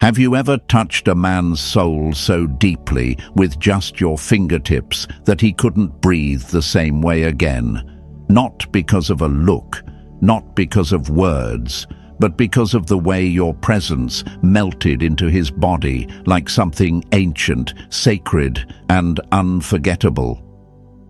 Have you ever touched a man's soul so deeply with just your fingertips that he couldn't breathe the same way again? Not because of a look, not because of words, but because of the way your presence melted into his body like something ancient, sacred, and unforgettable.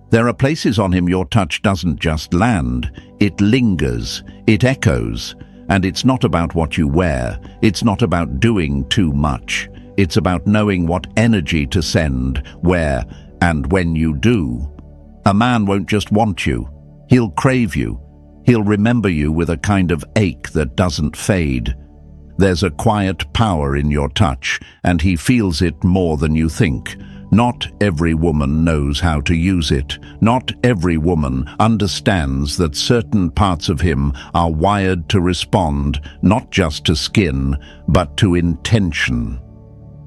There are places on him your touch doesn't just land, it lingers, it echoes. And it's not about what you wear, it's not about doing too much. It's about knowing what energy to send, where, and when you do. A man won't just want you, he'll crave you. He'll remember you with a kind of ache that doesn't fade. There's a quiet power in your touch, and he feels it more than you think. Not every woman knows how to use it. Not every woman understands that certain parts of him are wired to respond, not just to skin, but to intention.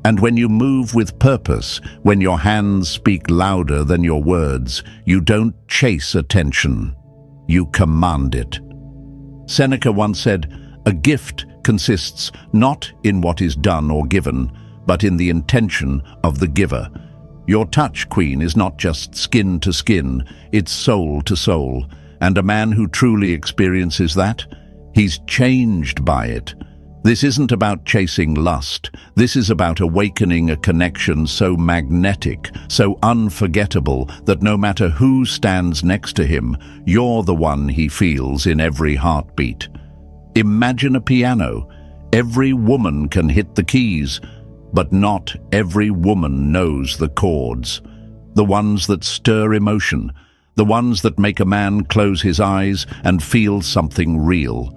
And when you move with purpose, when your hands speak louder than your words, you don't chase attention. You command it. Seneca once said, "A gift consists not in what is done or given, but in the intention of the giver." Your touch, Queen, is not just skin to skin, it's soul to soul. And a man who truly experiences that, he's changed by it. This isn't about chasing lust. This is about awakening a connection so magnetic, so unforgettable, that no matter who stands next to him, you're the one he feels in every heartbeat. Imagine a piano. Every woman can hit the keys, but not every woman knows the chords. The ones that stir emotion, the ones that make a man close his eyes and feel something real.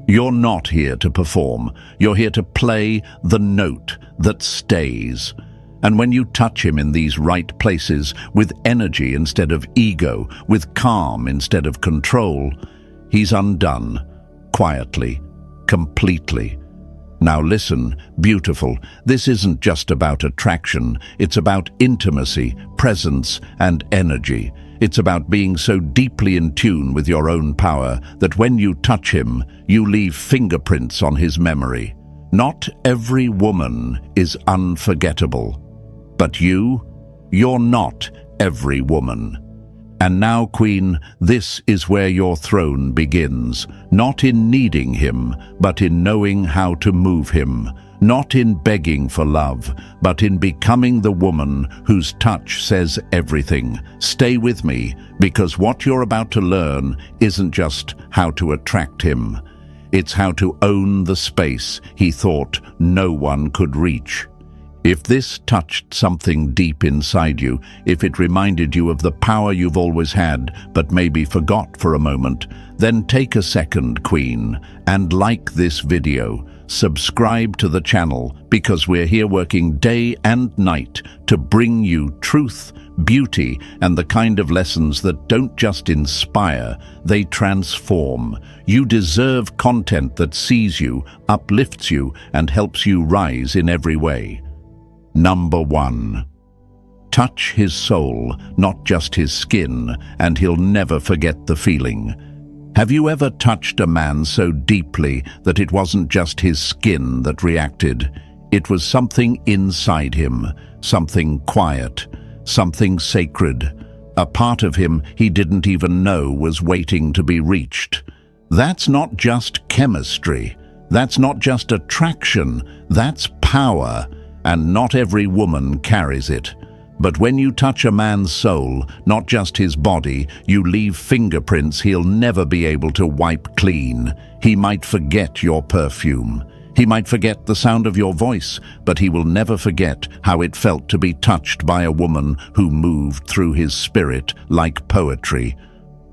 You're not here to perform. You're here to play the note that stays. And when you touch him in these right places, with energy instead of ego, with calm instead of control, he's undone, quietly, completely. Now listen, beautiful, this isn't just about attraction, it's about intimacy, presence, and energy. It's about being so deeply in tune with your own power that when you touch him, you leave fingerprints on his memory. Not every woman is unforgettable. But you're not every woman. And now, Queen, this is where your throne begins, not in needing him, but in knowing how to move him, not in begging for love, but in becoming the woman whose touch says everything. Stay with me, because what you're about to learn isn't just how to attract him. It's how to own the space he thought no one could reach. If this touched something deep inside you, if it reminded you of the power you've always had, but maybe forgot for a moment, then take a second, Queen, and like this video. Subscribe to the channel, because we're here working day and night to bring you truth, beauty, and the kind of lessons that don't just inspire, they transform. You deserve content that sees you, uplifts you, and helps you rise in every way. Number 1. Touch his soul, not just his skin, and he'll never forget the feeling. Have you ever touched a man so deeply that it wasn't just his skin that reacted? It was something inside him, something quiet, something sacred, a part of him he didn't even know was waiting to be reached. That's not just chemistry. That's not just attraction. That's power. And not every woman carries it. But when you touch a man's soul, not just his body, you leave fingerprints he'll never be able to wipe clean. He might forget your perfume. He might forget the sound of your voice, but he will never forget how it felt to be touched by a woman who moved through his spirit like poetry.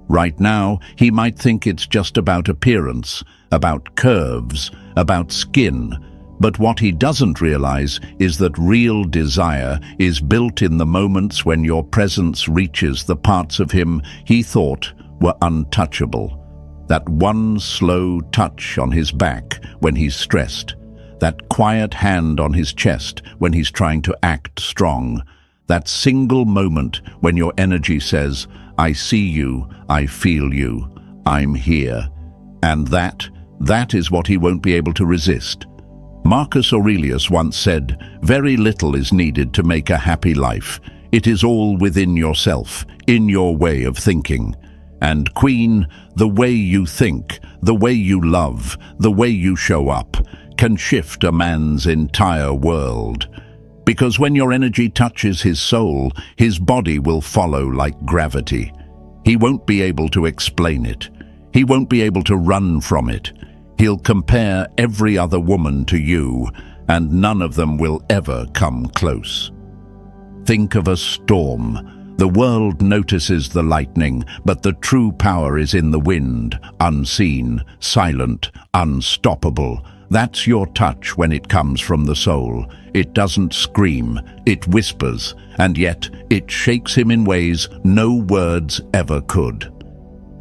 Right now, he might think it's just about appearance, about curves, about skin. But what he doesn't realize is that real desire is built in the moments when your presence reaches the parts of him he thought were untouchable. That one slow touch on his back when he's stressed. That quiet hand on his chest when he's trying to act strong. That single moment when your energy says, "I see you, I feel you, I'm here." And that is what he won't be able to resist. Marcus Aurelius once said, "Very little is needed to make a happy life. It is all within yourself, in your way of thinking." And Queen, the way you think, the way you love, the way you show up, can shift a man's entire world. Because when your energy touches his soul, his body will follow like gravity. He won't be able to explain it. He won't be able to run from it. He'll compare every other woman to you, and none of them will ever come close. Think of a storm. The world notices the lightning, but the true power is in the wind, unseen, silent, unstoppable. That's your touch when it comes from the soul. It doesn't scream, it whispers, and yet it shakes him in ways no words ever could.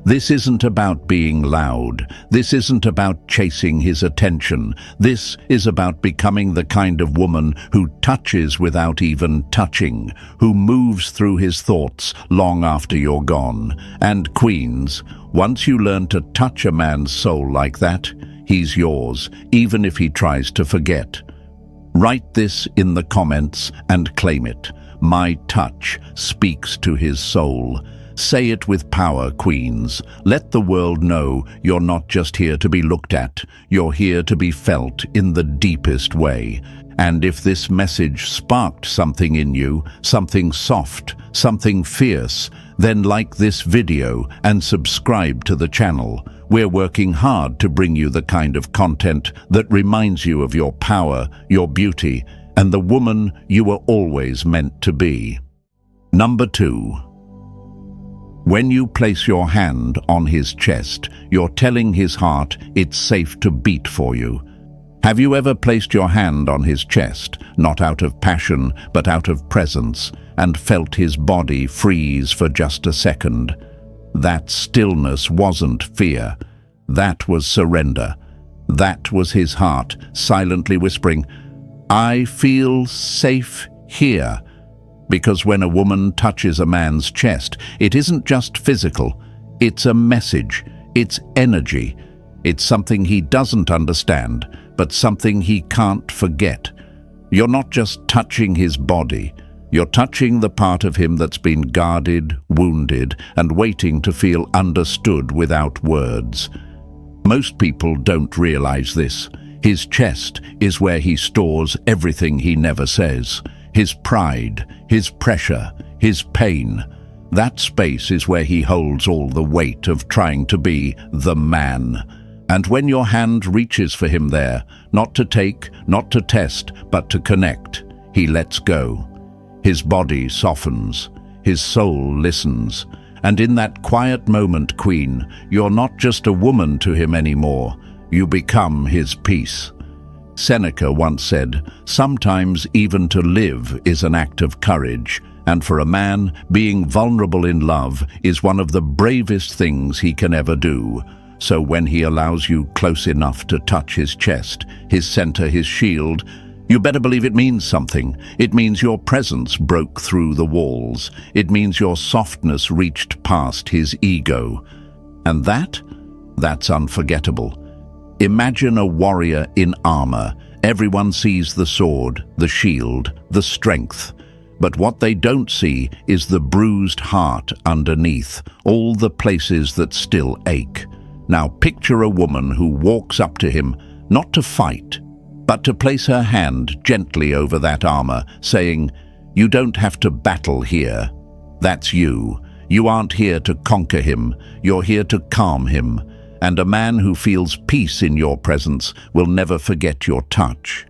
This isn't about being loud. This isn't about chasing his attention. This is about becoming the kind of woman who touches without even touching, who moves through his thoughts long after you're gone. And queens, once you learn to touch a man's soul like that, he's yours, even if he tries to forget. Write this in the comments and claim it. My touch speaks to his soul. Say it with power, queens. Let the world know you're not just here to be looked at. You're here to be felt in the deepest way. And if this message sparked something in you, something soft, something fierce, then like this video and subscribe to the channel. We're working hard to bring you the kind of content that reminds you of your power, your beauty, and the woman you were always meant to be. Number 2. When you place your hand on his chest, you're telling his heart it's safe to beat for you. Have you ever placed your hand on his chest, not out of passion, but out of presence, and felt his body freeze for just a second? That stillness wasn't fear. That was surrender. That was his heart, silently whispering, "I feel safe here." Because when a woman touches a man's chest, it isn't just physical. It's a message. It's energy. It's something he doesn't understand, but something he can't forget. You're not just touching his body. You're touching the part of him that's been guarded, wounded, and waiting to feel understood without words. Most people don't realize this. His chest is where he stores everything he never says. His pride, his pressure, his pain. That space is where he holds all the weight of trying to be the man. And when your hand reaches for him there, not to take, not to test, but to connect, he lets go. His body softens, his soul listens. And in that quiet moment, Queen, you're not just a woman to him anymore. You become his peace. Seneca once said, "Sometimes even to live is an act of courage, and for a man, being vulnerable in love is one of the bravest things he can ever do." So when he allows you close enough to touch his chest, his center, his shield, you better believe it means something. It means your presence broke through the walls. It means your softness reached past his ego. And that's unforgettable. Imagine a warrior in armor. Everyone sees the sword, the shield, the strength. But what they don't see is the bruised heart underneath, all the places that still ache. Now picture a woman who walks up to him, not to fight, but to place her hand gently over that armor, saying, "You don't have to battle here. That's you. You aren't here to conquer him. You're here to calm him. And a man who feels peace in your presence will never forget your touch."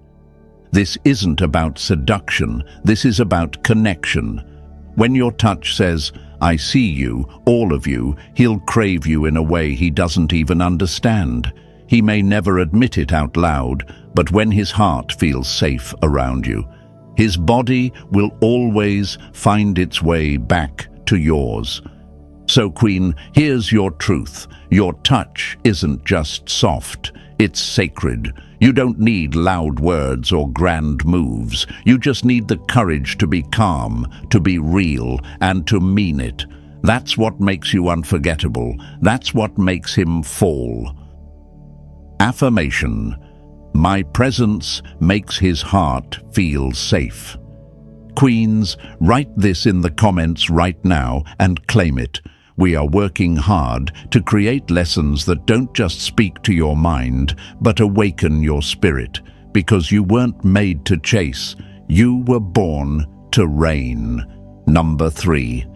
This isn't about seduction. This is about connection. When your touch says, "I see you, all of you," he'll crave you in a way he doesn't even understand. He may never admit it out loud, but when his heart feels safe around you, his body will always find its way back to yours. So, Queen, here's your truth. Your touch isn't just soft, it's sacred. You don't need loud words or grand moves. You just need the courage to be calm, to be real, and to mean it. That's what makes you unforgettable. That's what makes him fall. Affirmation. My presence makes his heart feel safe. Queens, write this in the comments right now and claim it. We are working hard to create lessons that don't just speak to your mind, but awaken your spirit, because you weren't made to chase, you were born to reign. Number 3.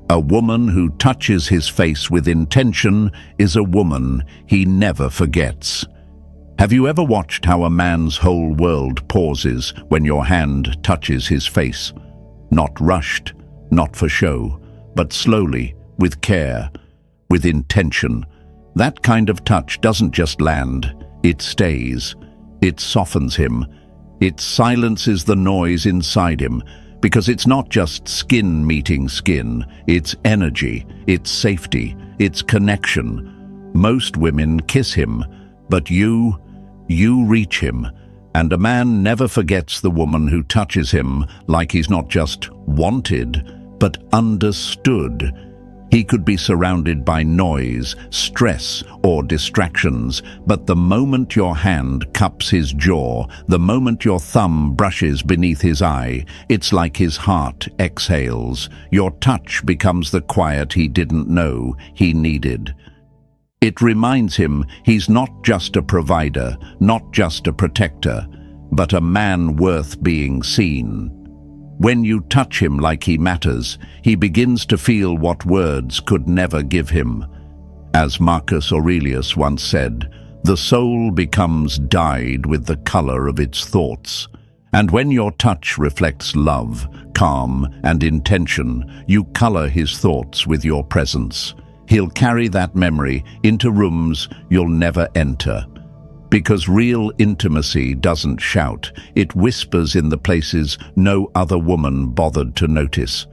A woman who touches his face with intention is a woman he never forgets. Have you ever watched how a man's whole world pauses when your hand touches his face? Not rushed, not for show, but slowly, with care, with intention. That kind of touch doesn't just land, it stays. It softens him. It silences the noise inside him, because it's not just skin meeting skin, it's energy, it's safety, it's connection. Most women kiss him, but you reach him, and a man never forgets the woman who touches him like he's not just wanted, but understood. He could be surrounded by noise, stress, or distractions, but the moment your hand cups his jaw, the moment your thumb brushes beneath his eye, it's like his heart exhales. Your touch becomes the quiet he didn't know he needed. It reminds him he's not just a provider, not just a protector, but a man worth being seen. When you touch him like he matters, he begins to feel what words could never give him. As Marcus Aurelius once said, the soul becomes dyed with the color of its thoughts. And when your touch reflects love, calm, and intention, you color his thoughts with your presence. He'll carry that memory into rooms you'll never enter. Because real intimacy doesn't shout, it whispers in the places no other woman bothered to notice.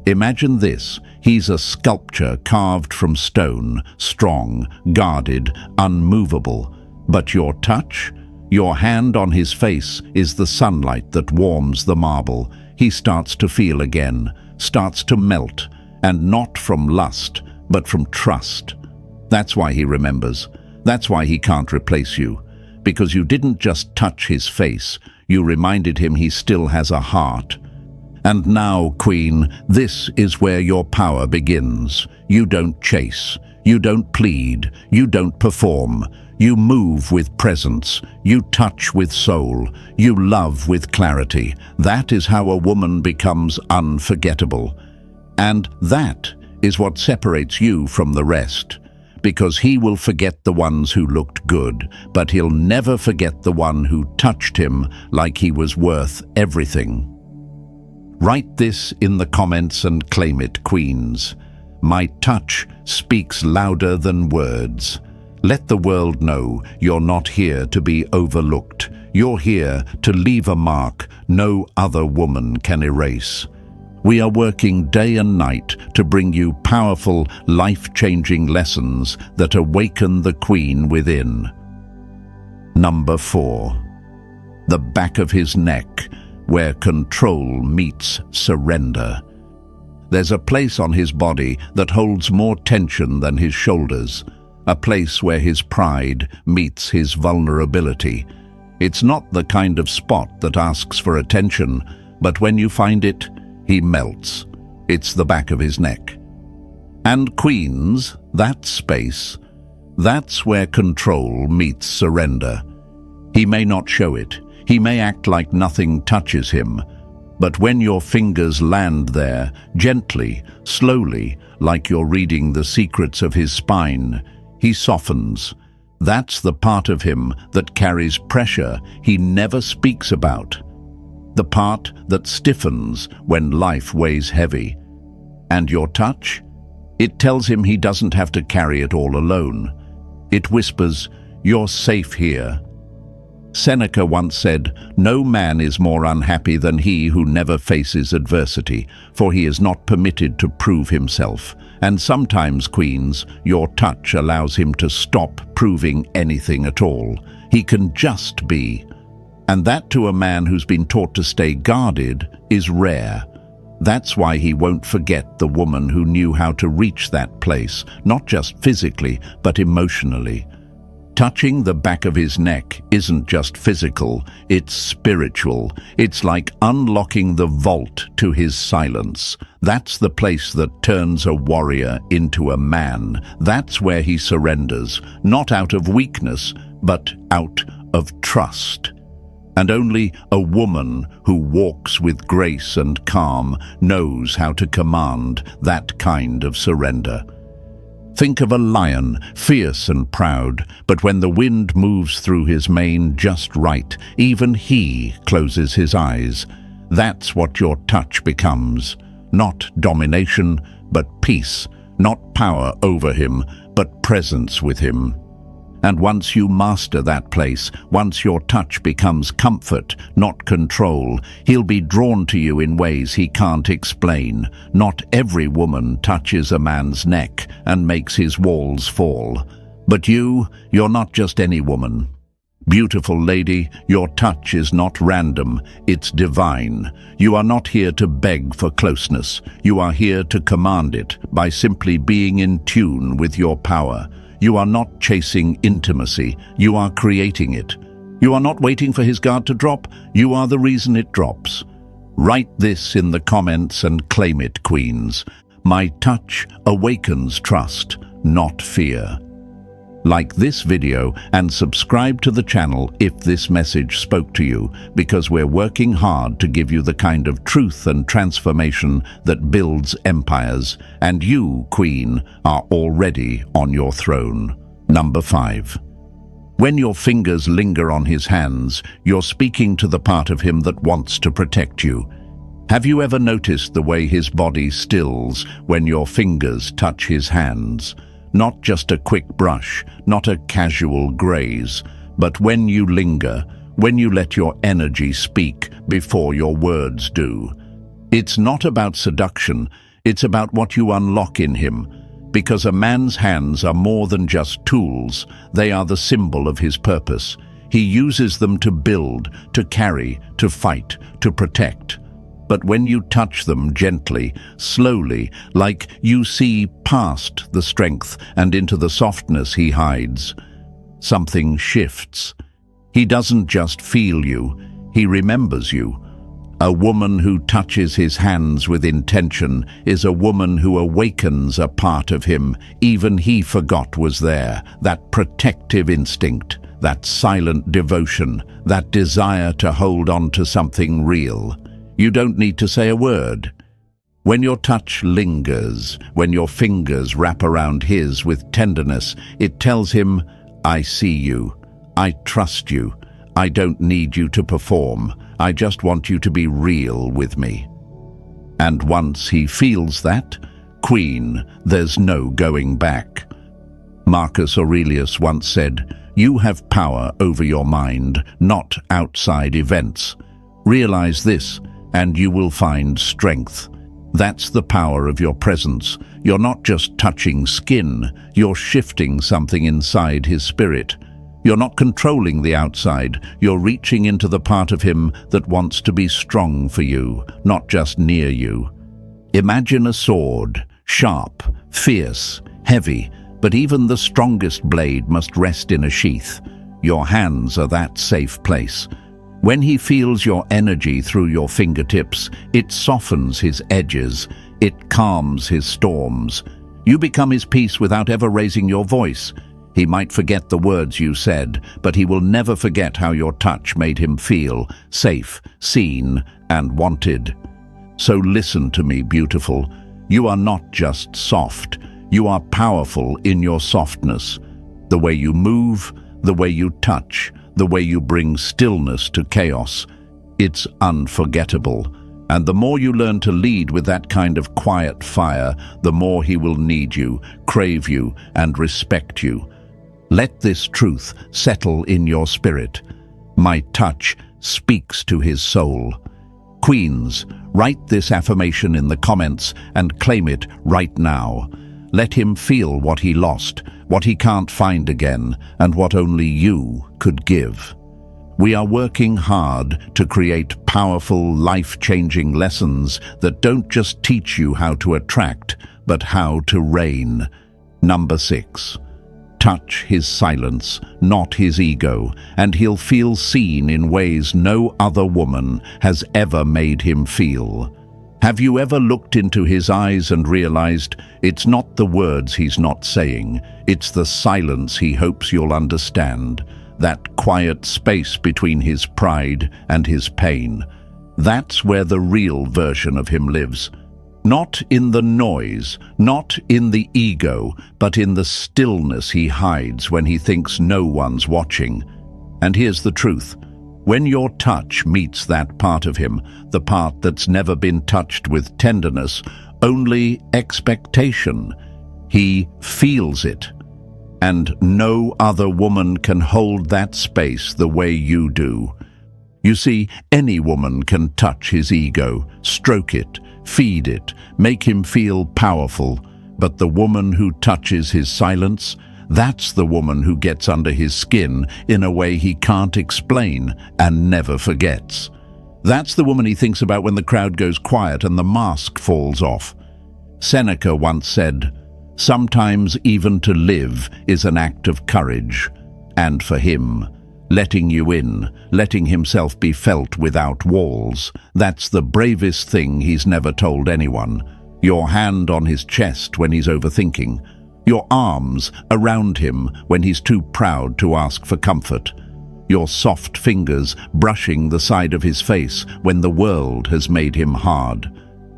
Imagine this, he's a sculpture carved from stone, strong, guarded, unmovable. But your touch, your hand on his face is the sunlight that warms the marble. He starts to feel again, starts to melt, and not from lust, but from trust. That's why he remembers. That's why he can't replace you. Because you didn't just touch his face, you reminded him he still has a heart. And now, Queen, this is where your power begins. You don't chase, you don't plead, you don't perform. You move with presence, you touch with soul, you love with clarity. That is how a woman becomes unforgettable. And that is what separates you from the rest. Because he will forget the ones who looked good, but he'll never forget the one who touched him like he was worth everything. Write this in the comments and claim it, Queens. My touch speaks louder than words. Let the world know you're not here to be overlooked. You're here to leave a mark no other woman can erase. We are working day and night to bring you powerful, life-changing lessons that awaken the queen within. Number 4. The back of his neck, where control meets surrender. There's a place on his body that holds more tension than his shoulders, a place where his pride meets his vulnerability. It's not the kind of spot that asks for attention, but when you find it, he melts. It's the back of his neck. And Queens, that space, that's where control meets surrender. He may not show it. He may act like nothing touches him. But when your fingers land there, gently, slowly, like you're reading the secrets of his spine, he softens. That's the part of him that carries pressure he never speaks about. The part that stiffens when life weighs heavy. And your touch? It tells him he doesn't have to carry it all alone. It whispers, "You're safe here." Seneca once said, "No man is more unhappy than he who never faces adversity, for he is not permitted to prove himself." And sometimes, Queens, your touch allows him to stop proving anything at all. He can just be. And that to a man who's been taught to stay guarded is rare. That's why he won't forget the woman who knew how to reach that place, not just physically, but emotionally. Touching the back of his neck isn't just physical, it's spiritual. It's like unlocking the vault to his silence. That's the place that turns a warrior into a man. That's where he surrenders, not out of weakness, but out of trust. And only a woman who walks with grace and calm knows how to command that kind of surrender. Think of a lion, fierce and proud, but when the wind moves through his mane just right, even he closes his eyes. That's what your touch becomes. Not domination, but peace. Not power over him, but presence with him. And once you master that place, once your touch becomes comfort, not control, he'll be drawn to you in ways he can't explain. Not every woman touches a man's neck and makes his walls fall. But you're not just any woman. Beautiful lady, your touch is not random, it's divine. You are not here to beg for closeness. You are here to command it by simply being in tune with your power. You are not chasing intimacy, you are creating it. You are not waiting for his guard to drop, you are the reason it drops. Write this in the comments and claim it, queens. My touch awakens trust, not fear. Like this video and subscribe to the channel if this message spoke to you, because we're working hard to give you the kind of truth and transformation that builds empires, and you, Queen, are already on your throne. Number 5. When your fingers linger on his hands, you're speaking to the part of him that wants to protect you. Have you ever noticed the way his body stills when your fingers touch his hands? Not just a quick brush, not a casual graze, but when you linger, when you let your energy speak before your words do. It's not about seduction, it's about what you unlock in him, because a man's hands are more than just tools, they are the symbol of his purpose. He uses them to build, to carry, to fight, to protect. But when you touch them gently, slowly, like you see past the strength and into the softness he hides, something shifts. He doesn't just feel you, he remembers you. A woman who touches his hands with intention is a woman who awakens a part of him even he forgot was there, that protective instinct, that silent devotion, that desire to hold on to something real. You don't need to say a word. When your touch lingers, when your fingers wrap around his with tenderness, it tells him, I see you, I trust you, I don't need you to perform, I just want you to be real with me. And once he feels that, Queen, there's no going back. Marcus Aurelius once said, you have power over your mind, not outside events. Realize this, and you will find strength. That's the power of your presence. You're not just touching skin, you're shifting something inside his spirit. You're not controlling the outside, you're reaching into the part of him that wants to be strong for you, not just near you. Imagine a sword, sharp, fierce, heavy, but even the strongest blade must rest in a sheath. Your hands are that safe place. When he feels your energy through your fingertips, it softens his edges, it calms his storms. You become his peace without ever raising your voice. He might forget the words you said, but he will never forget how your touch made him feel safe, seen, and wanted. So listen to me, beautiful. You are not just soft. You are powerful in your softness. The way you move, the way you touch, the way you bring stillness to chaos. It's unforgettable. And the more you learn to lead with that kind of quiet fire, the more he will need you, crave you, and respect you. Let this truth settle in your spirit. My touch speaks to his soul. Queens, write this affirmation in the comments and claim it right now. Let him feel what he lost, what he can't find again, and what only you could give. We are working hard to create powerful, life-changing lessons that don't just teach you how to attract, but how to reign. Number 6. touch his silence, not his ego, and he'll feel seen in ways no other woman has ever made him feel. Have you ever looked into his eyes and realized it's not the words he's not saying, it's the silence he hopes you'll understand, that quiet space between his pride and his pain? That's where the real version of him lives. Not in the noise, not in the ego, but in the stillness he hides when he thinks no one's watching. And here's the truth. When your touch meets that part of him, the part that's never been touched with tenderness, only expectation, he feels it. And no other woman can hold that space the way you do. You see, any woman can touch his ego, stroke it, feed it, make him feel powerful, but the woman who touches his silence, that's the woman who gets under his skin in a way he can't explain and never forgets. That's the woman he thinks about when the crowd goes quiet and the mask falls off. Seneca once said, "Sometimes even to live is an act of courage." And for him, letting you in, letting himself be felt without walls, that's the bravest thing he's never told anyone. Your hand on his chest when he's overthinking. Your arms around him when he's too proud to ask for comfort. Your soft fingers brushing the side of his face when the world has made him hard.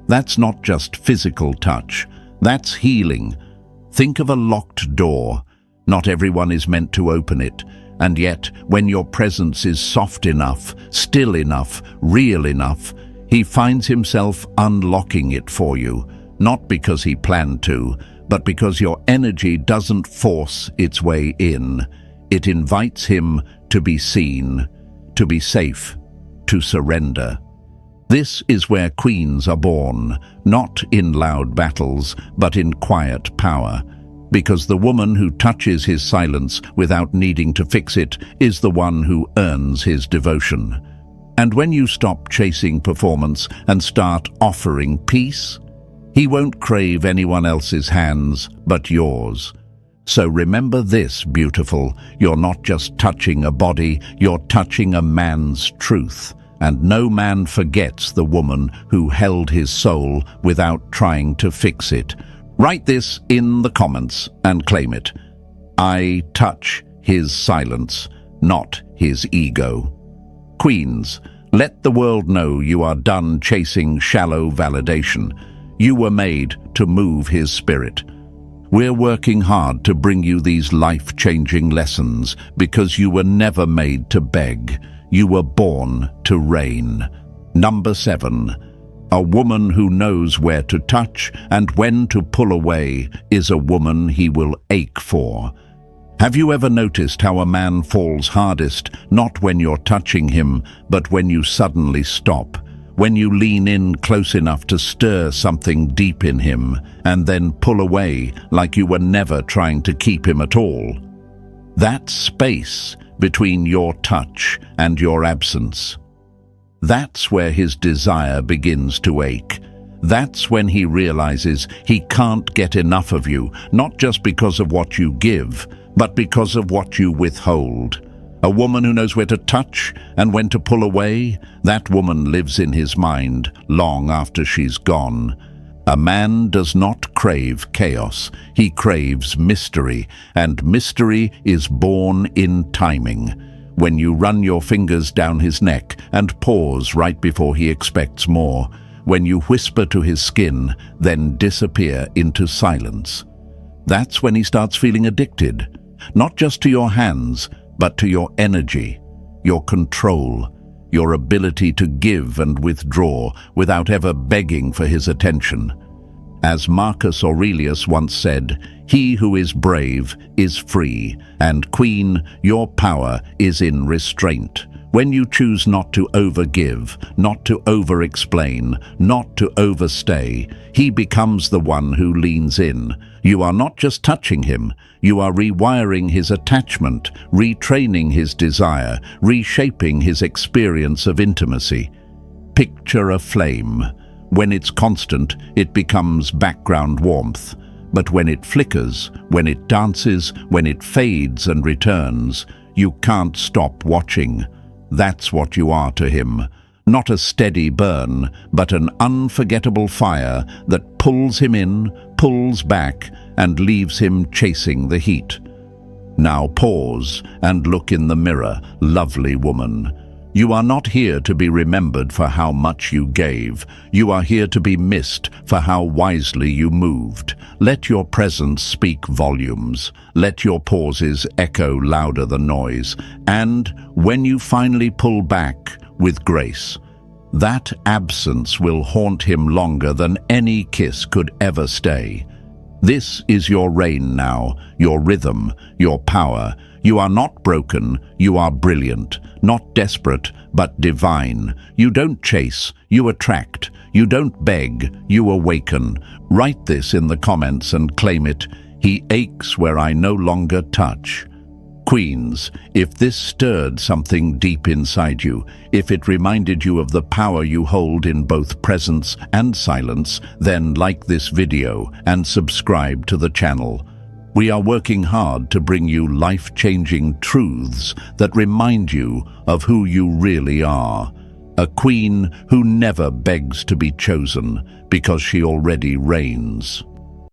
That's not just physical touch, that's healing. Think of a locked door. Not everyone is meant to open it. And yet, when your presence is soft enough, still enough, real enough, he finds himself unlocking it for you, not because he planned to, but because your energy doesn't force its way in. It invites him to be seen, to be safe, to surrender. This is where queens are born, not in loud battles, but in quiet power. Because the woman who touches his silence without needing to fix it is the one who earns his devotion. And when you stop chasing performance and start offering peace, he won't crave anyone else's hands but yours. So remember this, beautiful, you're not just touching a body, you're touching a man's truth. And no man forgets the woman who held his soul without trying to fix it. Write this in the comments and claim it. I touch his silence, not his ego. Queens, let the world know you are done chasing shallow validation. You were made to move his spirit. We're working hard to bring you these life-changing lessons because you were never made to beg. You were born to reign. Number 7. A woman who knows where to touch and when to pull away is a woman he will ache for. Have you ever noticed how a man falls hardest, not when you're touching him, but when you suddenly stop, when you lean in close enough to stir something deep in him, and then pull away like you were never trying to keep him at all? That space between your touch and your absence. That's where his desire begins to ache. That's when he realizes he can't get enough of you, not just because of what you give, but because of what you withhold. A woman who knows where to touch and when to pull away, that woman lives in his mind long after she's gone. A man does not crave chaos, he craves mystery, and mystery is born in timing. When you run your fingers down his neck and pause right before he expects more, when you whisper to his skin, then disappear into silence. That's when he starts feeling addicted, not just to your hands, but to your energy, your control, your ability to give and withdraw without ever begging for his attention. As Marcus Aurelius once said, "He who is brave is free," and Queen, your power is in restraint. When you choose not to overgive, not to over-explain, not to overstay, he becomes the one who leans in. You are not just touching him, you are rewiring his attachment, retraining his desire, reshaping his experience of intimacy. Picture a flame. When it's constant, it becomes background warmth. But when it flickers, when it dances, when it fades and returns, you can't stop watching. That's what you are to him. Not a steady burn, but an unforgettable fire that pulls him in, pulls back, and leaves him chasing the heat. Now pause and look in the mirror, lovely woman. You are not here to be remembered for how much you gave. You are here to be missed for how wisely you moved. Let your presence speak volumes. Let your pauses echo louder than noise. And when you finally pull back with grace, that absence will haunt him longer than any kiss could ever stay. This is your reign now, your rhythm, your power. You are not broken, you are brilliant, not desperate, but divine. You don't chase, you attract. You don't beg, you awaken. Write this in the comments and claim it. He aches where I no longer touch. Queens, if this stirred something deep inside you, if it reminded you of the power you hold in both presence and silence, then like this video and subscribe to the channel. We are working hard to bring you life-changing truths that remind you of who you really are. A queen who never begs to be chosen because she already reigns.